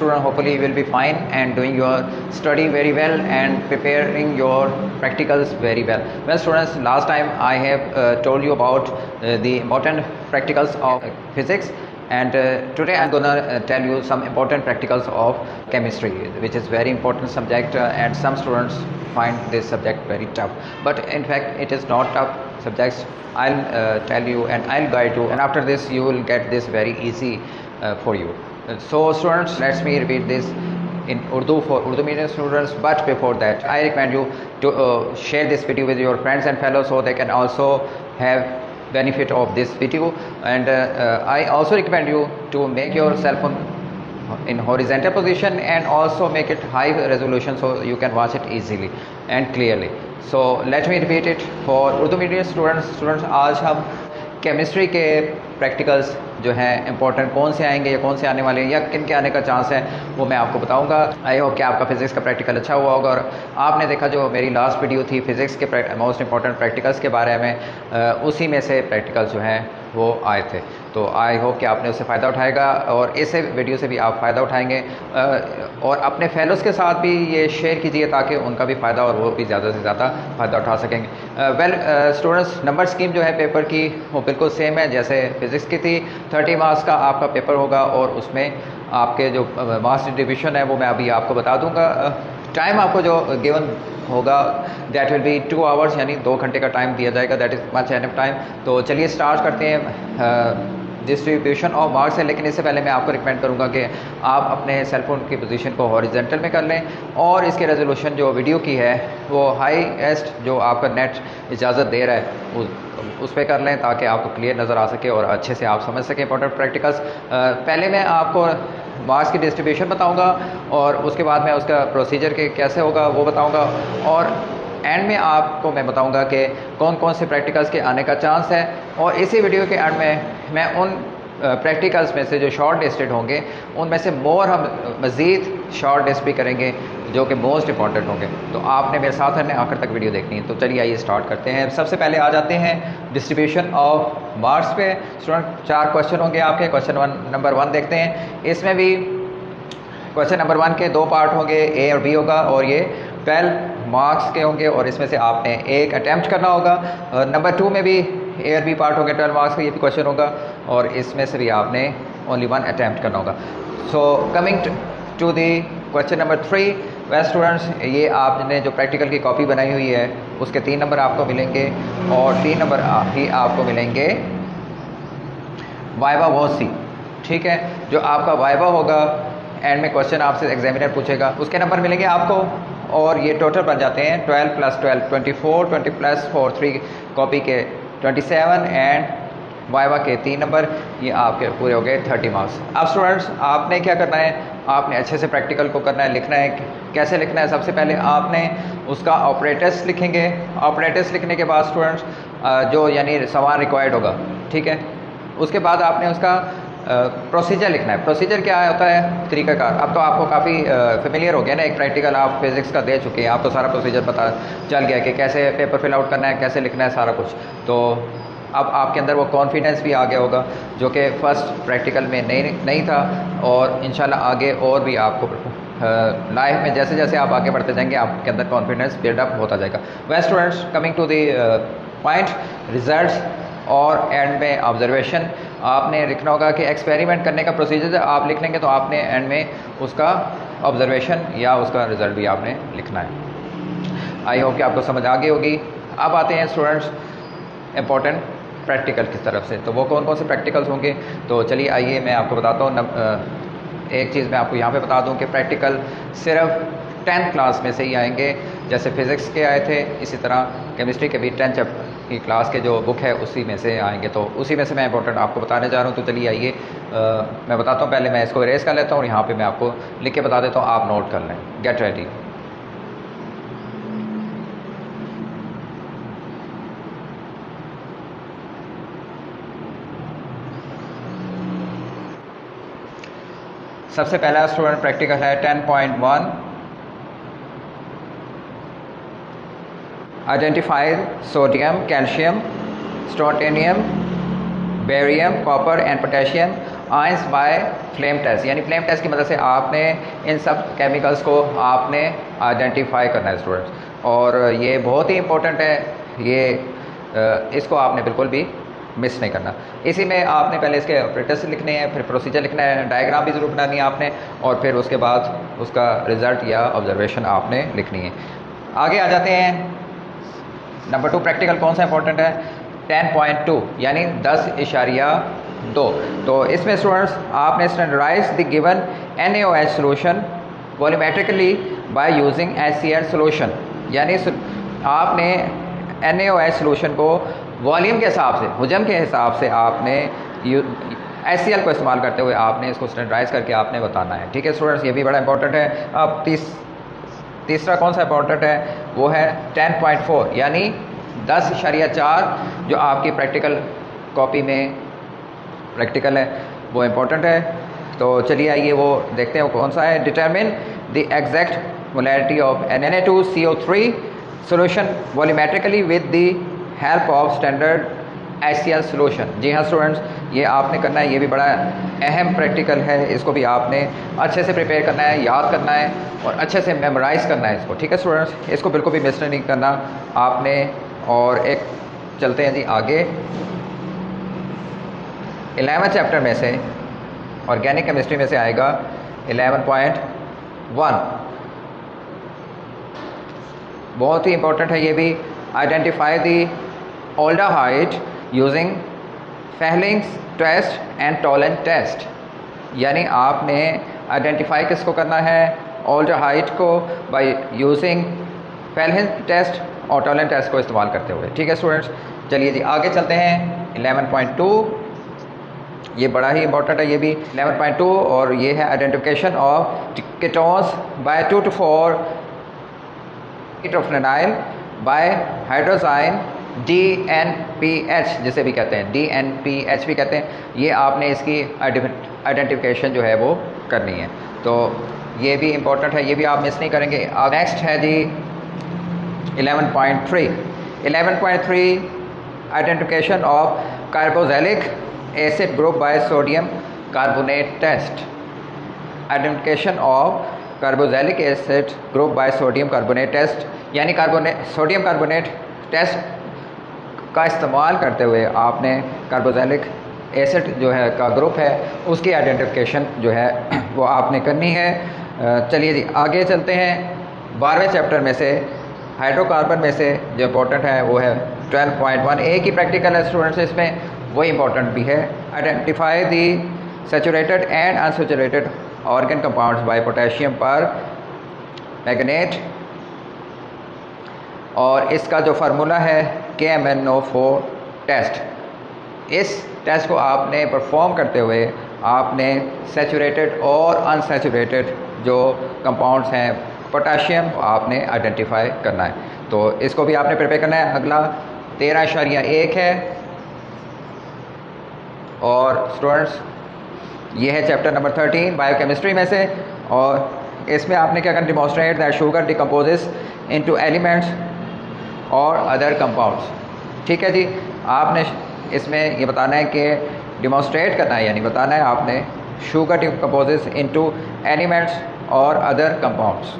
student, hopefully you will be fine and doing your study very well and preparing your practicals very well. Well students, last time I have told you about the important practicals of physics, and today I'm gonna tell you some important practicals of chemistry, which is very important subject, and some students find this subject very tough, but in fact it is not tough subjects. I'll tell you and I'll guide you, and after this you will get this very easy for you. So students, let me repeat this in Urdu for Urdu medium students, but before that I recommend you to share this video with your friends and fellows so they can also have benefit of this video, and I also recommend you to make your cell phone in horizontal position and also make it high resolution so you can watch it easily and clearly. So let me repeat it for Urdu medium students, आज हम chemistry के practicals जो हैं important कौन से आएंगे या कौन से आने वाले हैं या किन के आने का चांस है वो मैं आपको बताऊंगा। आई होप कि आपका फिजिक्स का प्रैक्टिकल अच्छा हुआ होगा, और आपने देखा जो मेरी लास्ट वीडियो थी फिजिक्स के मोस्ट इंपॉर्टेंट प्रैक्टिकल्स के बारे में, उसी में से प्रैक्टिकल्स जो हैं वो आए थे। तो आई होप कि आपने उससे फ़ायदा उठाएगा और इस वीडियो से भी आप फ़ायदा उठाएंगे, और अपने फेलोज़ के साथ भी ये शेयर कीजिए ताकि उनका भी फ़ायदा और वो भी ज़्यादा से ज़्यादा फ़ायदा उठा सकेंगे। वेल स्टूडेंट्स, नंबर स्कीम जो है पेपर की वो बिल्कुल सेम है जैसे फिज़िक्स की थी। 30 मार्क्स का आपका पेपर होगा और उसमें आपके जो मार्क्स डिस्ट्रीब्यूशन है वो मैं अभी आपको बता दूंगा। टाइम आपको जो गिवन होगा दैट विल बी 2 आवर्स, यानी 2 घंटे का टाइम दिया जाएगा, that is much enough time. तो चलिए स्टार्ट करते हैं डिस्ट्रीब्यूशन ऑफ मार्क्स है, लेकिन इससे पहले मैं आपको रिकमेंड करूंगा कि आप अपने सेल फोन की पोजीशन को हॉरिजॉन्टल में कर लें, और इसकी रेजोल्यूशन जो वीडियो की है वो हाईएस्ट जो आपका नेट इजाज़त दे रहा है उस पर कर लें ताकि आपको क्लियर नज़र आ सके और अच्छे से आप समझ सकें इंपॉर्टेंट प्रैक्टिकल्स। पहले मैं आपको मार्क्स की डिस्ट्रीब्यूशन बताऊंगा और उसके बाद मैं उसका प्रोसीजर के कैसे होगा वो बताऊंगा, और एंड में आपको मैं बताऊंगा कि कौन कौन से प्रैक्टिकल्स के आने का चांस है। और इसी वीडियो के एंड में मैं उन प्रैक्टिकल्स में से जो शॉर्ट लिस्टेड होंगे उनमें से मोर हम मज़ीद शॉर्ट लिस्ट भी करेंगे जो कि मोस्ट इंपॉर्टेंट होंगे। तो आपने मेरे साथ है आखिर तक वीडियो देखनी है। तो चलिए आइए स्टार्ट करते हैं। सबसे पहले आ जाते हैं डिस्ट्रीब्यूशन ऑफ मार्क्स पे। स्टूडेंट 4 क्वेश्चन होंगे आपके। क्वेश्चन नंबर 1 देखते हैं। इसमें भी क्वेश्चन नंबर 1 के 2 पार्ट होंगे, ए और बी होगा, और ये 12 मार्क्स के होंगे और इसमें से आपने एक अटैम्प्ट करना होगा। नंबर 2 में भी ए और बी पार्ट होंगे 12 मार्क्स का, ये भी क्वेश्चन होगा, और इसमें से भी आपने ओनली 1 अटैम्प्ट करना होगा। So coming to the question number 3, well students, ये आपने जो प्रैक्टिकल की कॉपी बनाई हुई है उसके 3 नंबर आपको मिलेंगे, और 3 नंबर ही आपको मिलेंगे वाइवा वॉसी। ठीक है, जो आपका वाइवा होगा एंड में क्वेश्चन आपसे एग्जामिनर पूछेगा, उसके नंबर मिलेंगे आपको, और ये टोटल बन जाते हैं 12 + 12 24, 20 + 4 3 कॉपी के 27, एंड वाइवा के 3 नंबर, ये आपके पूरे हो गए 30 मार्क्स। अब स्टूडेंट्स आपने क्या करना है, आपने अच्छे से प्रैक्टिकल को करना है, लिखना है। कैसे लिखना है, सबसे पहले आपने उसका ऑपरेटर्स लिखेंगे। ऑपरेटर्स लिखने के बाद स्टूडेंट्स जो यानी सवाल रिक्वायर्ड होगा, ठीक है, उसके बाद आपने उसका प्रोसीजर लिखना है। प्रोसीजर क्या होता है, तरीक़ाकार। अब तो आपको काफ़ी फेमिलियर हो गया ना, एक प्रैक्टिकल आप फिज़िक्स का दे चुके हैं, आपको सारा प्रोसीजर पता चल गया कि कैसे पेपर फिल आउट करना है, कैसे लिखना है, सारा कुछ। तो अब आपके अंदर वो कॉन्फिडेंस भी आ गया होगा जो कि फ़र्स्ट प्रैक्टिकल में नहीं था, और इंशाल्लाह आगे और भी आपको लाइफ में जैसे जैसे आप आगे बढ़ते जाएंगे आपके अंदर कॉन्फिडेंस बिल्डअप होता जाएगा। Well students, coming to the point, results और एंड में ऑब्जर्वेशन आपने लिखना होगा कि एक्सपेरिमेंट करने का प्रोसीजर आप लिख लेंगे तो आपने एंड में उसका ऑब्जर्वेशन या उसका रिज़ल्ट भी आपने लिखना है। आई होप कि आपको समझ आ गई होगी। अब आते हैं स्टूडेंट्स इम्पोर्टेंट प्रैक्टिकल की तरफ से। तो वो कौन कौन से प्रैक्टिकल्स होंगे, तो चलिए आइए मैं आपको बताता हूँ। एक चीज़ मैं आपको यहाँ पे बता दूँ कि प्रैक्टिकल सिर्फ 10th क्लास में से ही आएंगे, जैसे फिज़िक्स के आए थे इसी तरह केमिस्ट्री के भी 10th की क्लास के जो बुक है उसी में से आएंगे। तो उसी में से मैं इंपॉर्टेंट आपको बताने जा रहा हूँ। तो चलिए आइए मैं बताता हूँ। पहले मैं इसको इरेज कर लेता हूँ और यहाँ पे मैं आपको लिख के बता देता हूँ, आप नोट कर लें। Get ready. सबसे पहला स्टूडेंट प्रैक्टिकल है 10.1, identify sodium, calcium, strontium, barium, copper and potassium ions by flame test, यानी फ्लेम टेस्ट की मदद से आपने इन सब केमिकल्स को आपने आइडेंटिफाई करना है स्टूडेंट्स। और ये बहुत ही इंपॉर्टेंट है, ये इसको आपने बिल्कुल भी मिस नहीं करना। इसी में आपने पहले इसके ऑपरेटर्स लिखने हैं, फिर प्रोसीजर लिखना है, डायग्राम भी ज़रूर बनानी है आपने, और फिर उसके बाद उसका रिज़ल्ट या ऑब्जर्वेशन आपने लिखनी है। आगे आ जाते हैं। नंबर 2 प्रैक्टिकल कौन सा इंपॉर्टेंट है? 10.2 यानी 10.2। तो इसमें स्टूडेंट्स आपने standardise the given NaOH solution volumetrically by using HCl solution, यानी आपने NaOH सोल्यूशन को वॉल्यूम के हिसाब से, हुजम के हिसाब से आपने HCl को इस्तेमाल करते हुए आपने इसको स्टैंडर्डाइज करके आपने बताना है। ठीक है स्टूडेंट्स, ये भी बड़ा इंपॉर्टेंट है। अब तीसरा कौन सा इंपॉर्टेंट है? वो है 10.4 यानी 10.4 जो आपकी प्रैक्टिकल कॉपी में प्रैक्टिकल है, वो इम्पोर्टेंट है। तो चलिए आइए वो देखते हैं वो कौन सा है। Determine the exact molarity of Na2CO3 solution volumetrically with the help of standard HCl solution. जी हाँ स्टूडेंट्स, ये आपने करना है, ये भी बड़ा अहम प्रैक्टिकल है, इसको भी आपने अच्छे से प्रिपेयर करना है, याद करना है और अच्छे से मेमोराइज़ करना है इसको। ठीक है स्टूडेंट्स, इसको बिल्कुल भी मिस नहीं करना आपने। और एक चलते हैं जी आगे। 11 चैप्टर में से ऑर्गेनिक केमिस्ट्री में से आएगा 11.1, बहुत ही इंपॉर्टेंट है ये भी। Identify the aldehyde using Fehling's test and Tollens test, यानी आपने आइडेंटिफाई किसको करना है? ऑल्डाहाइड को बाय यूजिंग फेहलिंग टेस्ट और टॉलेंट टेस्ट को इस्तेमाल करते हुए। ठीक है स्टूडेंट्स, चलिए जी आगे चलते हैं। 11.2 ये बड़ा ही इंपॉर्टेंट है ये भी। 11.2 और ये है identification of ketones by 2 to 4 ketophenyl by hydrazine DNPH जिसे भी कहते हैं, DNPH भी कहते हैं। ये आपने इसकी आइडेंटिफिकेशन जो है वो करनी है, तो ये भी इंपॉर्टेंट है, ये भी आप मिस नहीं करेंगे। नेक्स्ट है जी 11.3। 11.3 identification of carboxylic acid group by sodium carbonate test. Identification of carboxylic acid group by sodium carbonate test, यानी सोडियम कार्बोनेट टेस्ट का इस्तेमाल करते हुए आपने कार्बोक्सिलिक एसिड जो है का ग्रुप है उसकी आइडेंटिफिकेशन जो है वो आपने करनी है। चलिए जी आगे चलते हैं। 12वें चैप्टर में से हाइड्रोकार्बन में से जो इम्पोर्टेंट है वो है 12.1। एक ही प्रैक्टिकल है स्टूडेंट्स, इसमें वही इंपॉर्टेंट भी है। Identify the saturated and unsaturated organic compounds by potassium permanganate, और इसका जो फार्मूला है KMnO4 टेस्ट। इस टेस्ट को आपने परफॉर्म करते हुए आपने सैचुरेटेड और अनसैचुरेटेड जो कंपाउंड्स हैं पोटेशियम आपने आइडेंटिफाई करना है, तो इसको भी आपने प्रिपेयर करना है। अगला 13.1 है। और स्टूडेंट्स ये है चैप्टर नंबर 13 बायोकेमिस्ट्री में से, और इसमें आपने क्या करना? Demonstrate that sugar decomposes into elements और अदर कंपाउंड्स। ठीक है जी, आपने इसमें ये बताना है कि डिमॉन्स्ट्रेट करना है, यानी बताना है आपने शुगर डिकम्पोजेस इनटू एलिमेंट्स और अदर कंपाउंड्स।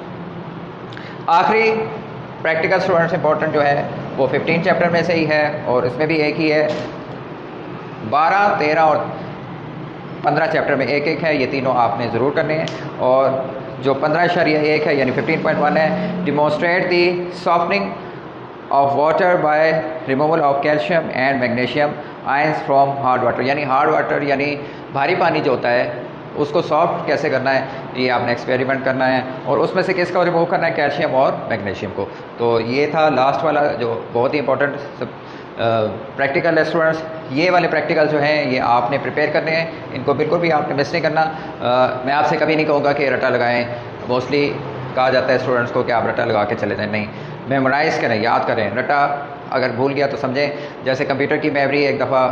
आखिरी प्रैक्टिकल स्टूडेंट्स इंपॉर्टेंट जो है वो 15 चैप्टर में से ही है, और इसमें भी एक ही है। 12, 13 और 15 चैप्टर में एक एक है, ये तीनों आपने ज़रूर करने हैं। और जो 15.1 है यानी 15.1 है, demonstrate the softening of water bye removal of calcium and magnesium ions from hard water, यानी हार्ड वाटर यानी भारी पानी जो होता है उसको सॉफ्ट कैसे करना है, ये आपने एक्सपेरिमेंट करना है, और उसमें से किसका रिमूव करना है? कैल्शियम और मैग्नीशियम को। तो ये था लास्ट वाला जो बहुत ही इंपॉर्टेंट प्रैक्टिकल है स्टूडेंट्स। ये वाले प्रैक्टिकल जो हैं ये आपने प्रिपेयर करने हैं, इनको बिल्कुल भी आपने मिस नहीं करना। मैं आपसे कभी नहीं कहूँगा कि रटा लगाएं, मोस्टली कहा जाता है स्टूडेंट्स को कि आप रटा लगा के चले जाएं, नहीं, मेमोराइज़ करें, याद करें। रटा अगर भूल गया तो समझें, जैसे कंप्यूटर की मेमोरी एक दफ़ा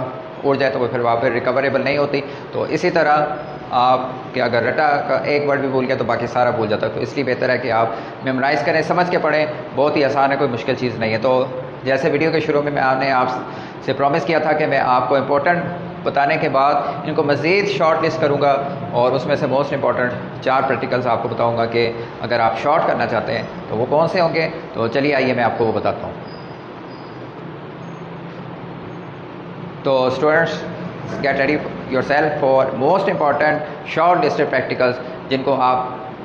उड़ जाए तो वो फिर वापस रिकवरेबल नहीं होती, तो इसी तरह आप कि अगर रटा का एक वर्ड भी भूल गया तो बाकी सारा भूल जाता है। तो इसलिए बेहतर है कि आप मेमोराइज़ करें, समझ के पढ़ें, बहुत ही आसान है, कोई मुश्किल चीज़ नहीं है। तो जैसे वीडियो के शुरू में मैंने आपसे प्रॉमिस किया था कि मैं आपको इम्पोर्टेंट बताने के बाद इनको मज़ीद शॉर्ट लिस्ट करूँगा और उसमें से मोस्ट इंपॉर्टेंट 4 प्रैक्टिकल्स आपको बताऊँगा कि अगर आप शॉर्ट करना चाहते हैं तो वो कौन से होंगे। तो चलिए आइए मैं आपको वो बताता हूँ। तो students, get ready yourself for most important short listed practicals, जिनको आप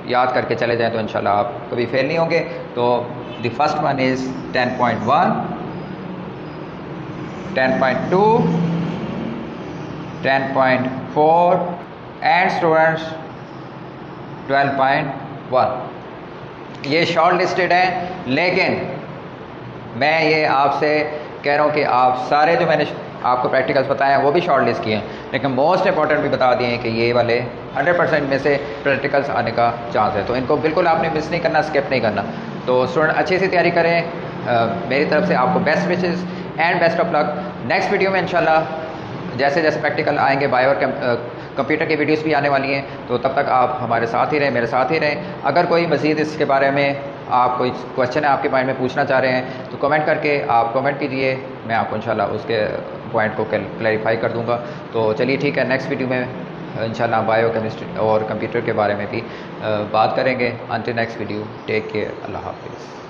याद करके चले जाएं तो इंशाल्लाह आप कभी फेल नहीं होंगे। तो the first one is 10.1, 10.2, 10.4 and students 12.1। ये शॉर्ट लिस्टेड हैं, लेकिन मैं ये आपसे कह रहा हूँ कि आप सारे जो मैंने आपको प्रैक्टिकल्स बताए हैं वो भी शॉर्ट लिस्ट किए हैं, लेकिन मोस्ट इंपॉर्टेंट भी बता दिए हैं कि ये वाले 100% में से प्रैक्टिकल्स आने का चांस है। तो इनको बिल्कुल आपने मिस नहीं करना, स्किप नहीं करना। तो स्टूडेंट अच्छी सी तैयारी करें। मेरी तरफ से आपको best wishes and best of luck. Next video में इंशाल्लाह जैसे जैसे प्रैक्टिकल आएंगे, बायो और कंप्यूटर की वीडियोस भी आने वाली हैं, तो तब तक आप हमारे साथ ही रहें, मेरे साथ ही रहें। अगर कोई मज़ीद इसके बारे में आप कोई क्वेश्चन है आपके माइंड में पूछना चाह रहे हैं तो कमेंट करके आप कमेंट कीजिए, मैं आपको इंशाल्लाह उसके पॉइंट को क्लैरिफाई कर दूंगा। तो चलिए ठीक है, नेक्स्ट वीडियो में इंशाल्लाह बायो केमिस्ट्री और कंप्यूटर के बारे में भी बात करेंगे। Until next video, take care, अल्लाह हाफिज़।